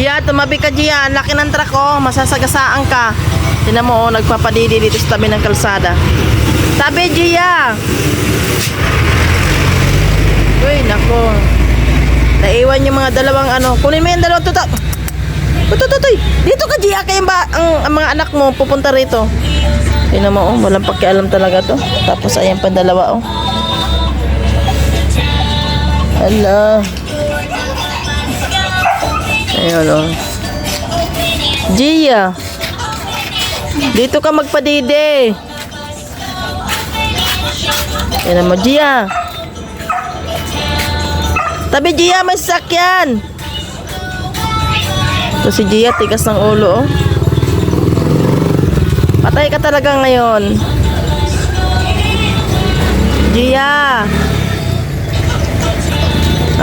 Gia, tumabi ka Gia. Ang laki ng truck oh. Masasagasaan ka. Tinan mo oh, nagpapadidi dito sa tabi ng kalsada. Tabi Gia. Uy, nako. Naiwan yung mga dalawang ano. Kunin mo yung dalawang tuta. Tutoy. Dito ka Gia. Kaya ba ang mga anak mo pupunta rito? Tinan mo oh. Walang pakialam talaga to. Tapos ayan pa dalawa oh. Hala. Ayan o. Gia. Dito ka magpadide. Ayan mo, Gia. Tabi, Gia, may sasakyan. Ito si Gia, tigas ng ulo, oh. Patay ka talaga ngayon. Gia.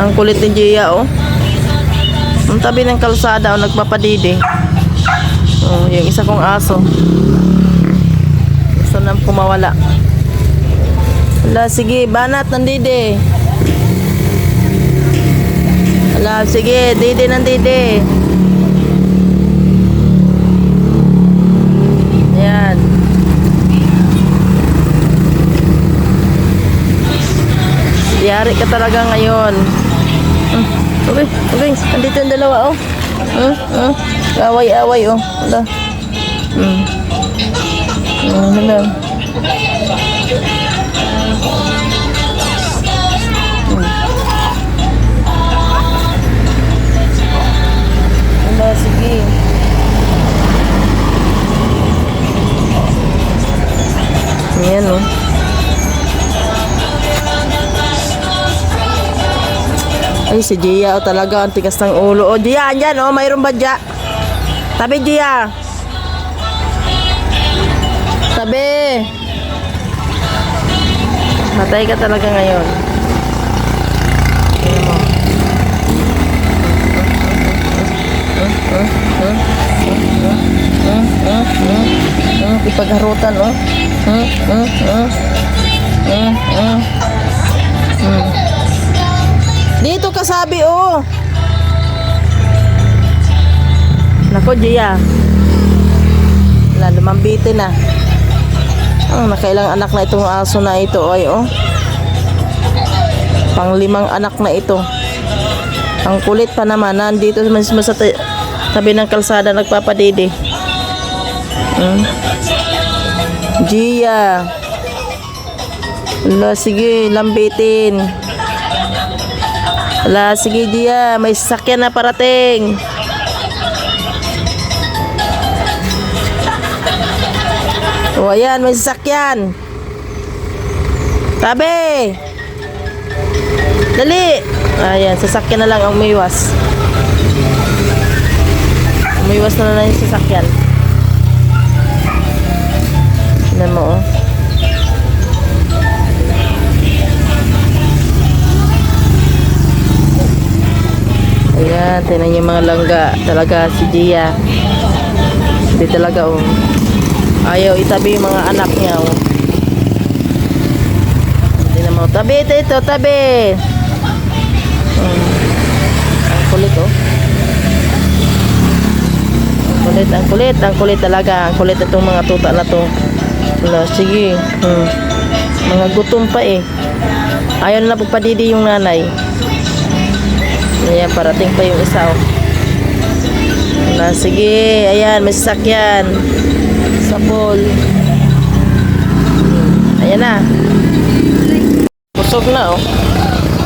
Ang kulit ni Gia, oh. Ang tabi ng kalsada, oh, nagpapadidi. Oh, yung isa kong aso. Gusto nang pumawala. Hala, sige, banat ng didi. Hala, sige, didi ng didi. Ayan. Yari ka talaga ngayon. Okay. Andito yung dalawa, oh. Away, oh. Wala. Wala. Wala, sige. Ayan, oh. Ay, si Gia, oh, talaga, ang tigas ng ulo. Oh, Gia, andyan, oh, mayroon ba, Gia? Tabi, Gia. Tabi. Matay ka talaga ngayon. Ipagharutan, oh. Dito ka sabi, oh. Nako, Gia. Wala, lumambitin na. Nakailang anak na itong aso na ito, ay, oh. Pang-5 anak na ito. Ang kulit pa naman. Nandito sa tabi ng kalsada nagpapadidi. Gia. Wala, sige, lambitin. Wala, sige Gia, may sasakyan na parating. O ayan, may sasakyan. Tabi. Dali. Ayan, sasakyan na lang ang umiwas. Umiwas na lang yung sasakyan. Tignan mo, oh. Ayan, tignan yung mga langga. Talaga si Gia. Hindi talaga, oh. Ayaw itabi yung mga anak niya, oh. Tignan mo. Tabi ito, tabi. Ang kulit, oh. Ang kulit talaga. Ang kulit itong mga tuta na to. Wala, sige. Mga gutom pa, eh. Ayaw na pagpadidi yung nanay. Ayan, parating pa yung isa, oh. Wala, sige. Ayan, may sasakyan. Sa pool. Ayan na. Pusog na, oh.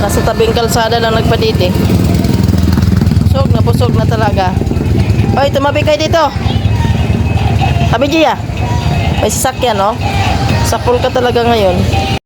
Nasa tabing kalsada lang nagpadidi. Pusog na talaga. Oy, tumabi kayo dito. Tabi Gia. May sasakyan, oh. Sa pool ka talaga ngayon.